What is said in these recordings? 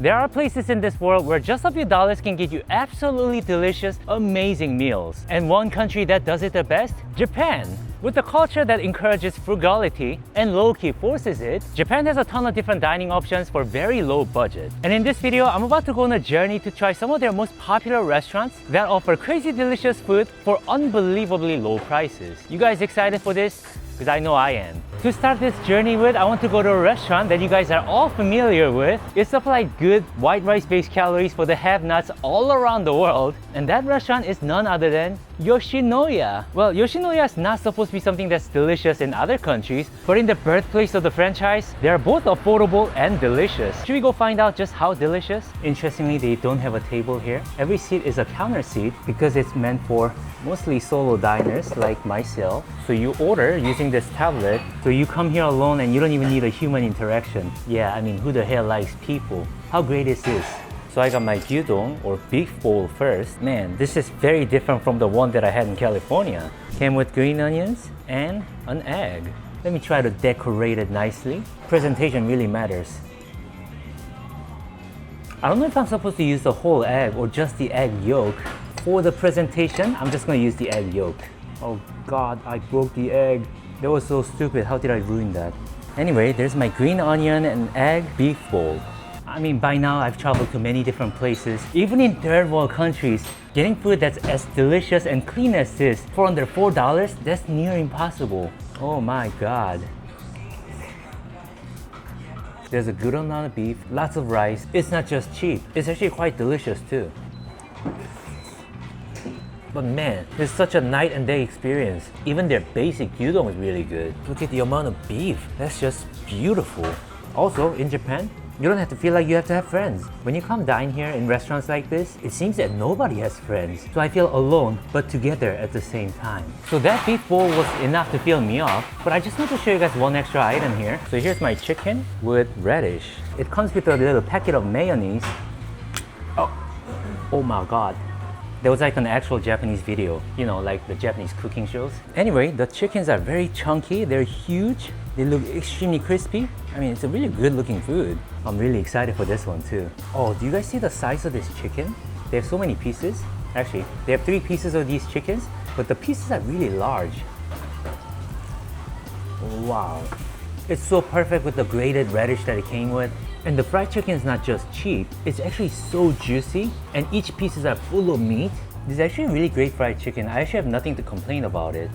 There are places in this world where just a few dollars can get you absolutely delicious, amazing meals. And one country that does it the best? Japan. With a culture that encourages frugality and low-key forces it, Japan has a ton of different dining options for very low budget. And in this video, I'm about to go on a journey to try some of their most popular restaurants that offer crazy delicious food for unbelievably low prices. You guys excited for this? Because I know I am. To start this journey with, I want to go to a restaurant that you guys are all familiar with. It supplies good white rice-based calories for the have-nots all around the world. And that restaurant is none other than Yoshinoya. Well, Yoshinoya is not supposed to be something that's delicious in other countries, but in the birthplace of the franchise, they are both affordable and delicious. Should we go find out just how delicious? Interestingly, they don't have a table here. Every seat is a counter seat because it's meant for mostly solo diners like myself. So you order using this tablet, so you come here alone and you don't even need a human interaction. Yeah, I mean, who the hell likes people? How great is this? So I got my gyudon or beef bowl first. Man, this is very different from the one that I had in California. Came with green onions and an egg. Let me try to decorate it nicely. Presentation really matters. I don't know if I'm supposed to use the whole egg or just the egg yolk. For the presentation, I'm just gonna use the egg yolk. Oh God, I broke the egg. That was so stupid. How did I ruin that? Anyway, there's my green onion and egg beef bowl. I mean, by now I've traveled to many different places. Even in third world countries, getting food that's as delicious and clean as this for under $4, that's near impossible. Oh my God. There's a good amount of beef, lots of rice. It's not just cheap, it's actually quite delicious too. But man, it's such a night and day experience. Even their basic gyudon is really good. Look at the amount of beef. That's just beautiful. Also, in Japan, you don't have to feel like you have to have friends. When you come dine here in restaurants like this, it seems that nobody has friends. So I feel alone, but together at the same time. So that beef bowl was enough to feel me off, but I just want to show you guys one extra item here. So here's my chicken with radish. It comes with a little packet of mayonnaise. Oh my God. There was like an actual Japanese video, you know, like the Japanese cooking shows. Anyway, the chickens are very chunky, they're huge, they look extremely crispy. I mean, it's a really good looking food. I'm really excited for this one too. Oh, do you guys see the size of this chicken? They have so many pieces. Actually, they have 3 pieces of these chickens, but the pieces are really large. Wow. It's so perfect with the grated radish that it came with. And the fried chicken is not just cheap, it's actually so juicy and each pieces are full of meat. This is actually a really great fried chicken. I actually have nothing to complain about it.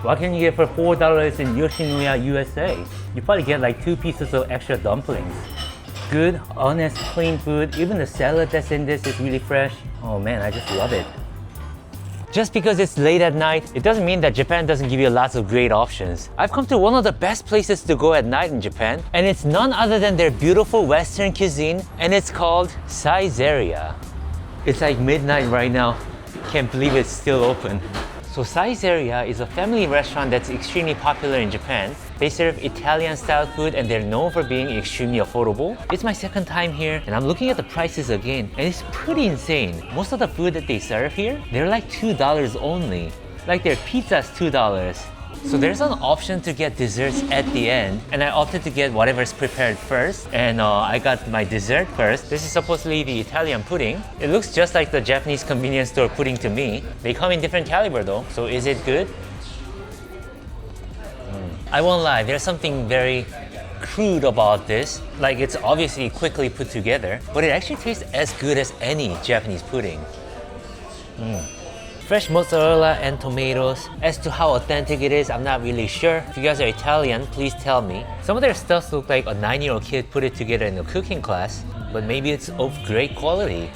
What can you get for $4 in Yoshinoya, USA? You probably get like 2 pieces of extra dumplings. Good, honest, clean food. Even the salad that's in this is really fresh. Oh man, I just love it. Just because it's late at night, it doesn't mean that Japan doesn't give you lots of great options. I've come to one of the best places to go at night in Japan, and it's none other than their beautiful Western cuisine, and it's called Saizeriya. It's like midnight right now. Can't believe it's still open. So Saizeriya is a family restaurant that's extremely popular in Japan. They serve Italian-style food and they're known for being extremely affordable. It's my second time here and I'm looking at the prices again and it's pretty insane. Most of the food that they serve here, they're like $2 only. Like their pizza's $2. So there's an option to get desserts at the end and I opted to get whatever's prepared first and I got my dessert first. This is supposedly the Italian pudding. It looks just like the Japanese convenience store pudding to me. They come in different caliber though, so is it good? I won't lie, there's something very crude about this. Like it's obviously quickly put together, but it actually tastes as good as any Japanese pudding. Fresh mozzarella and tomatoes. As to how authentic it is, I'm not really sure. If you guys are Italian, please tell me. Some of their stuff look like a 9-year-old kid put it together in a cooking class, but maybe it's of great quality.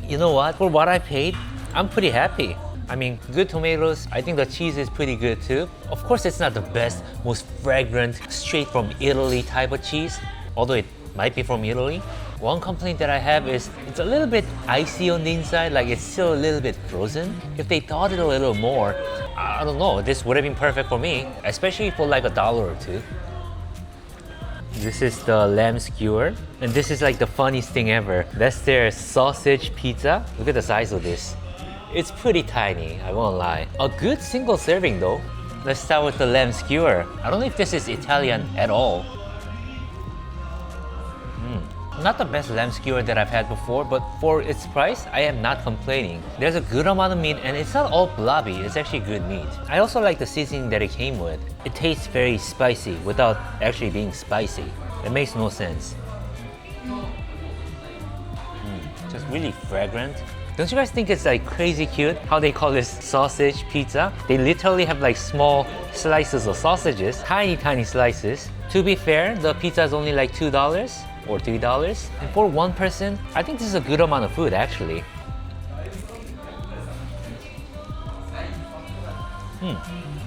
You know what? For what I paid, I'm pretty happy. I mean, good tomatoes. I think the cheese is pretty good too. Of course, it's not the best, most fragrant, straight from Italy type of cheese, although it might be from Italy. One complaint that I have is it's a little bit icy on the inside, like it's still a little bit frozen. If they thawed it a little more, I don't know, this would have been perfect for me, especially for like $1 or $2. This is the lamb skewer, and this is like the funniest thing ever. That's their sausage pizza. Look at the size of this. It's pretty tiny, I won't lie. A good single serving though. Let's start with the lamb skewer. I don't know if this is Italian at all. Not the best lamb skewer that I've had before, but for its price, I am not complaining. There's a good amount of meat and it's not all blobby, it's actually good meat. I also like the seasoning that it came with. It tastes very spicy without actually being spicy. It makes no sense. Just really fragrant. Don't you guys think it's like crazy cute how they call this sausage pizza? They literally have like small slices of sausages, tiny slices. To be fair, the pizza is only like $2 or $3. And for one person, I think this is a good amount of food actually.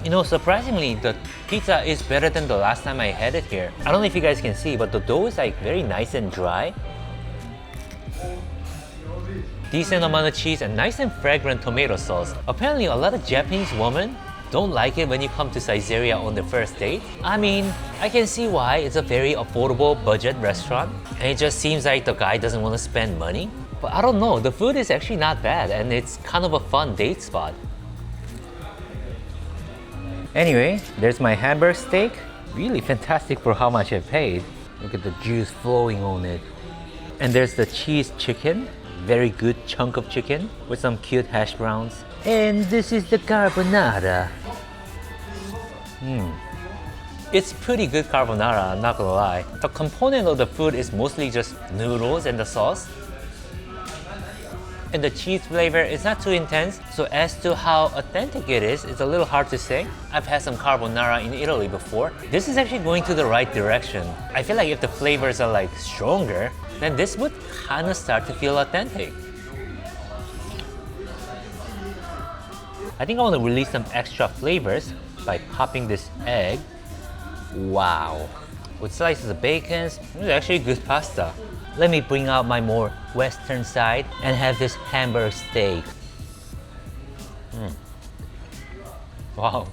You know, surprisingly, the pizza is better than the last time I had it here. I don't know if you guys can see, but the dough is like very nice and dry. Decent amount of cheese and nice and fragrant tomato sauce. Apparently, a lot of Japanese women don't like it when you come to Saizeriya on the first date. I mean, I can see why. It's a very affordable budget restaurant and it just seems like the guy doesn't want to spend money. But I don't know, the food is actually not bad and it's kind of a fun date spot. Anyway, there's my hamburger steak. Really fantastic for how much I paid. Look at the juice flowing on it. And there's the cheese chicken. Very good chunk of chicken with some cute hash browns. And this is the carbonara. It's pretty good carbonara, I'm not gonna lie. The component of the food is mostly just noodles and the sauce. And the cheese flavor is not too intense, so as to how authentic it is, it's a little hard to say. I've had some carbonara in Italy before. This is actually going to the right direction. I feel like if the flavors are like stronger, then this would kind of start to feel authentic. I think I want to release some extra flavors by popping this egg. Wow. With slices of bacon, it's actually good pasta. Let me bring out my more western side and have this hamburger steak. Wow.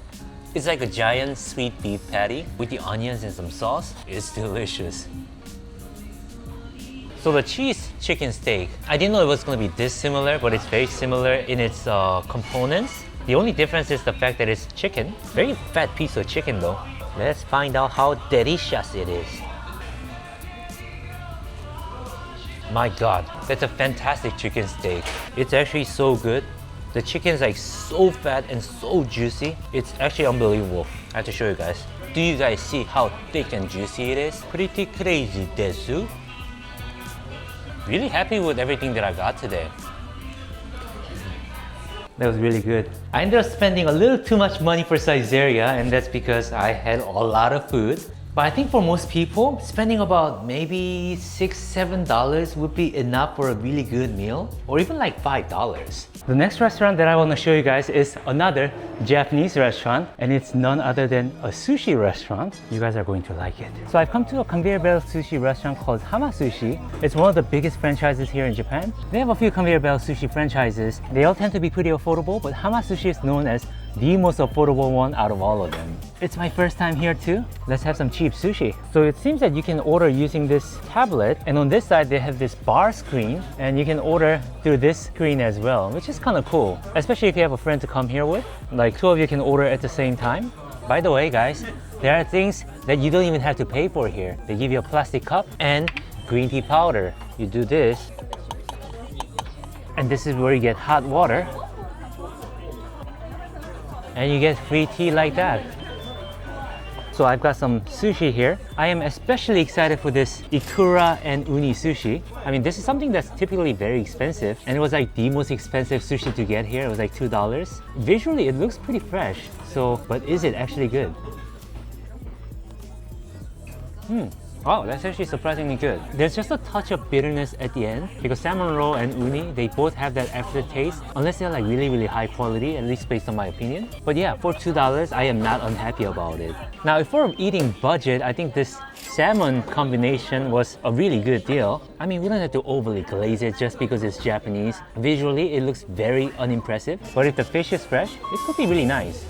It's like a giant sweet beef patty with the onions and some sauce. It's delicious. So the cheese chicken steak, I didn't know it was going to be this similar, but it's very similar in its components. The only difference is the fact that it's chicken. Very fat piece of chicken though. Let's find out how delicious it is. My God, that's a fantastic chicken steak. It's actually so good. The chicken is like so fat and so juicy. It's actually unbelievable. I have to show you guys. Do you guys see how thick and juicy it is? Pretty crazy, desu. Really happy with everything that I got today. That was really good. I ended up spending a little too much money for Saizeriya, and that's because I had a lot of food. But I think for most people, spending about maybe $6, $7 would be enough for a really good meal, or even like $5. The next restaurant that I want to show you guys is another Japanese restaurant, and it's none other than a sushi restaurant. You guys are going to like it. So I've come to a conveyor belt sushi restaurant called Hama Sushi. It's one of the biggest franchises here in Japan. They have a few conveyor belt sushi franchises. They all tend to be pretty affordable, but Hama Sushi is known as the most affordable one out of all of them. It's my first time here too. Let's have some cheap sushi. So it seems that you can order using this tablet, and on this side they have this bar screen, and you can order through this screen as well, which is kind of cool, especially if you have a friend to come here with. Like two of you can order at the same time. By the way guys, there are things that you don't even have to pay for here. They give you a plastic cup and green tea powder. You do this, and this is where you get hot water, and you get free tea like that. So I've got some sushi here. I am especially excited for this ikura and uni sushi. I mean, this is something that's typically very expensive, and it was like the most expensive sushi to get here. It was like $2. Visually, it looks pretty fresh. So, but is it actually good? Wow, that's actually surprisingly good. There's just a touch of bitterness at the end because salmon roll and uni, they both have that aftertaste, unless they're like really high quality, at least based on my opinion. But yeah, for $2, I am not unhappy about it. Now, if we're eating budget, I think this salmon combination was a really good deal. I mean, we don't have to overly glaze it just because it's Japanese. Visually, it looks very unimpressive, but if the fish is fresh, it could be really nice.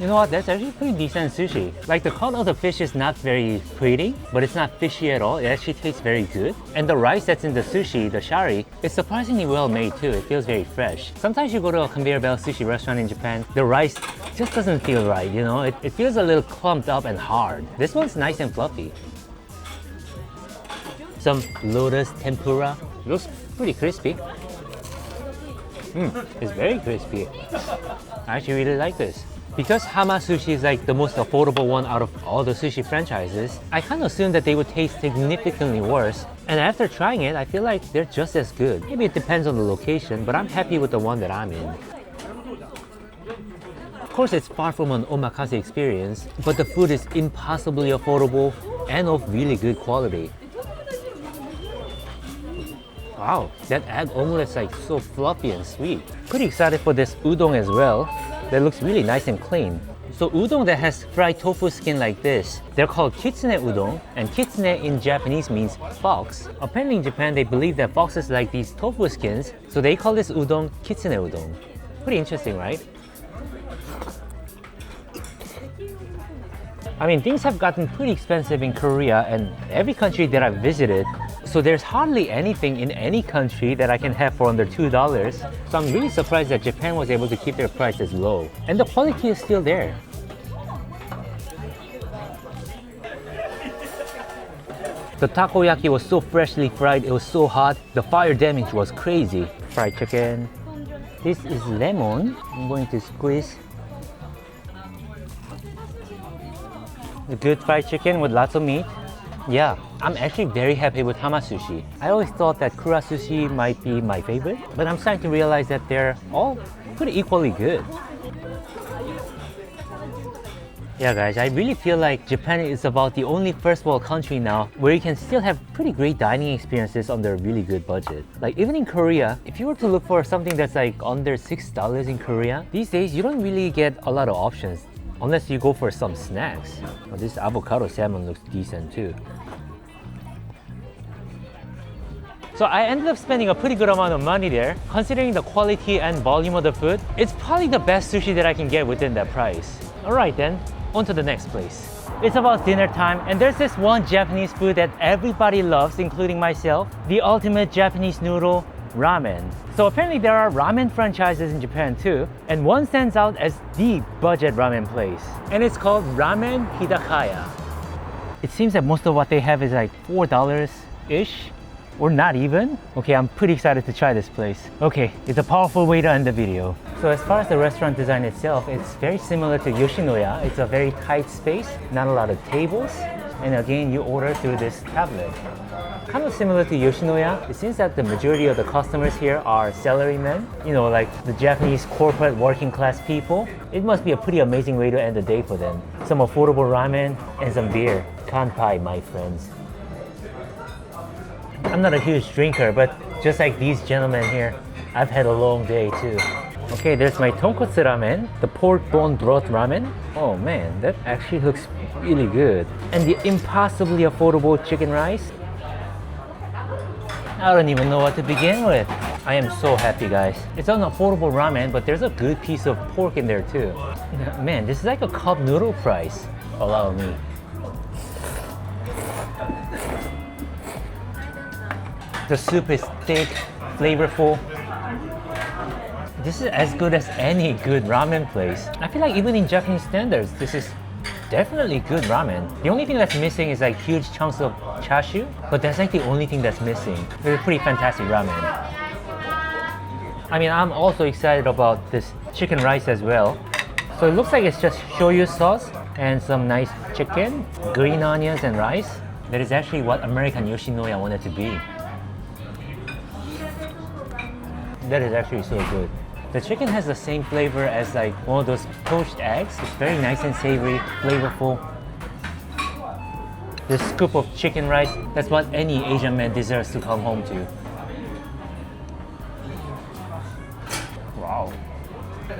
You know what, that's actually pretty decent sushi. Like the cut of the fish is not very pretty, but it's not fishy at all. It actually tastes very good. And the rice that's in the sushi, the shari, is surprisingly well made too. It feels very fresh. Sometimes you go to a conveyor belt sushi restaurant in Japan, the rice just doesn't feel right, you know? It feels a little clumped up and hard. This one's nice and fluffy. some lotus tempura. Looks pretty crispy. It's very crispy. I actually really like this. Because Hama Sushi is like the most affordable one out of all the sushi franchises, I kind of assumed that they would taste significantly worse. And after trying it, I feel like they're just as good. Maybe it depends on the location, but I'm happy with the one that I'm in. Of course, it's far from an omakase experience, but the food is impossibly affordable and of really good quality. Wow, that egg omelette is like so fluffy and sweet. Pretty excited for this udon as well. That looks really nice and clean. So udon that has fried tofu skin like this, they're called kitsune udon, and kitsune in Japanese means fox. Apparently in Japan they believe that foxes like these tofu skins, so they call this udon kitsune udon. Pretty interesting, right? I mean, things have gotten pretty expensive in Korea and every country that I've visited. So there's hardly anything in any country that I can have for under $2. So I'm really surprised that Japan was able to keep their prices low. And the quality is still there. The takoyaki was so freshly fried, it was so hot. The fire damage was crazy. Fried chicken. This is lemon. I'm going to squeeze. A good fried chicken with lots of meat. Yeah, I'm actually very happy with Hama Sushi. I always thought that Kura Sushi might be my favorite, but I'm starting to realize that they're all pretty equally good. Yeah guys, I really feel like Japan is about the only first world country now where you can still have pretty great dining experiences under a really good budget. Like even in Korea, if you were to look for something that's like under $6 in Korea, these days you don't really get a lot of options. Unless you go for some snacks. Oh, this avocado salmon looks decent too. So I ended up spending a pretty good amount of money there. Considering the quality and volume of the food, it's probably the best sushi that I can get within that price. Alright then, on to the next place. It's about dinner time and there's this one Japanese food that everybody loves, including myself. The ultimate Japanese noodle, ramen. So apparently there are ramen franchises in Japan too, and one stands out as the budget ramen place. And it's called Ramen Hidakaya. It seems that most of what they have is like $4-ish, or not even. Okay, I'm pretty excited to try this place. Okay, it's a powerful way to end the video. So as far as the restaurant design itself, it's very similar to Yoshinoya. It's a very tight space, not a lot of tables, and again, you order through this tablet. Kind of similar to Yoshinoya, it seems that the majority of the customers here are salarymen, you know, like the Japanese corporate working class people. It must be a pretty amazing way to end the day for them. Some affordable ramen and some beer. Kanpai, my friends. I'm not a huge drinker, but just like these gentlemen here, I've had a long day too. Okay, there's my tonkotsu ramen, the pork bone broth ramen. Oh man, that actually looks really good. And the impossibly affordable chicken rice. I don't even know what to begin with. I am so happy, guys. It's an affordable ramen, but there's a good piece of pork in there too. Man, this is like a cup noodle price. Allow me. The soup is thick, flavorful. This is as good as any good ramen place. I feel like even in Japanese standards, this is definitely good ramen. The only thing that's missing is like huge chunks of chashu, but that's like the only thing that's missing. It's a pretty fantastic ramen. I mean, I'm also excited about this chicken rice as well. So it looks like it's just shoyu sauce and some nice chicken, green onions and rice. That is actually what American Yoshinoya wanted to be. That is actually so good. The chicken has the same flavor as like one of those poached eggs. It's very nice and savory, flavorful. This scoop of chicken rice, that's what any Asian man deserves to come home to. Wow.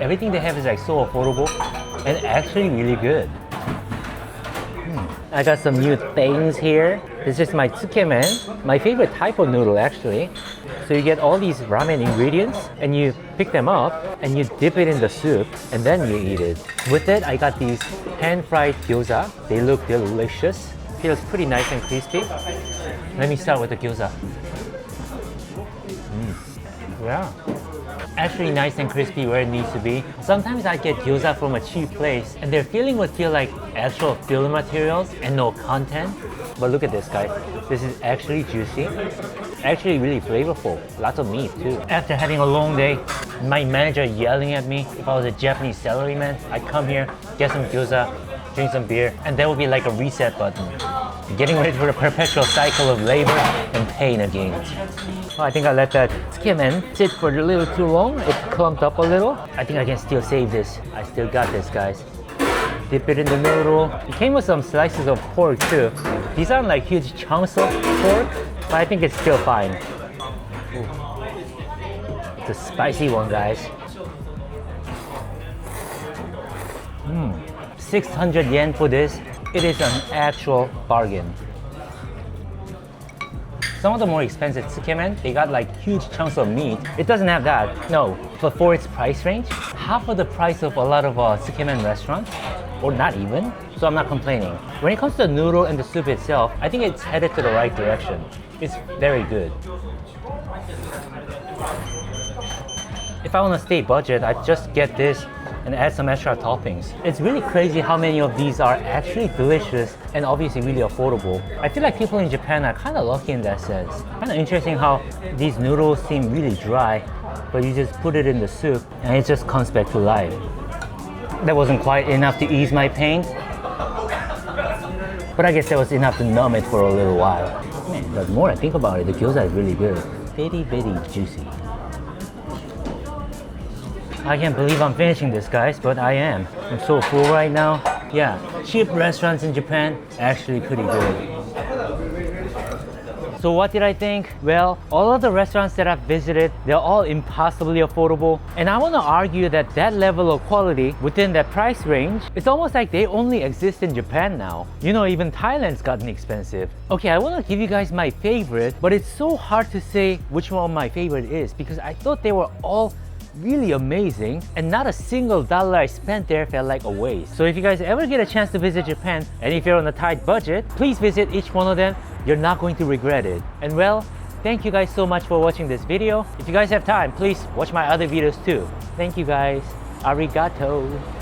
Everything they have is like so affordable and actually really good. I got some new things here. This is my tsukemen, my favorite type of noodle actually. So you get all these ramen ingredients and you pick them up and you dip it in the soup and then you eat it. With it, I got these pan-fried gyoza. They look delicious. Feels pretty nice and crispy. Let me start with the gyoza. Yeah. Actually nice and crispy where it needs to be. Sometimes I get gyoza from a cheap place and their filling would feel like actual filling materials and no content. But look at this, guys. This is actually juicy, actually really flavorful. Lots of meat too. After having a long day, my manager yelling at me. If I was a Japanese salaryman, I'd come here, get some gyoza, drink some beer, and there would be like a reset button. Getting ready for the perpetual cycle of labor and pain again. Oh, I think I let that tsukemen sit for a little too long. It clumped up a little. I think I can still save this. I still got this, guys. Dip it in the noodle. It came with some slices of pork too. These aren't like huge chunks of pork, but I think it's still fine. Ooh. It's a spicy one, guys. 600 yen for this. It is an actual bargain. Some of the more expensive tsukemen, they got like huge chunks of meat. It doesn't have that, no. But for its price range, half of the price of a lot of tsukemen restaurants, or not even, so I'm not complaining. When it comes to the noodle and the soup itself, I think it's headed to the right direction. It's very good. If I want to stay budget, I just get this and add some extra toppings. It's really crazy how many of these are actually delicious and obviously really affordable. I feel like people in Japan are kind of lucky in that sense. Kind of interesting how these noodles seem really dry, but you just put it in the soup and it just comes back to life. That wasn't quite enough to ease my pain, but I guess that was enough to numb it for a little while. Man, the more I think about it, the gyoza is really good. Very, very juicy. I can't believe I'm finishing this, guys, but I am. I'm so full right now. Yeah, cheap restaurants in Japan, actually pretty good. So what did I think? Well, all of the restaurants that I've visited, they're all impossibly affordable. And I want to argue that that level of quality within that price range, it's almost like they only exist in Japan now. You know, even Thailand's gotten expensive. Okay, I want to give you guys my favorite, but it's so hard to say which one my favorite is because I thought they were all really amazing and not a single dollar I spent there felt like a waste. So if you guys ever get a chance to visit Japan and if you're on a tight budget, please visit each one of them. You're not going to regret it. And well, thank you guys so much for watching this video. If you guys have time, please watch my other videos too. Thank you guys. Arigato.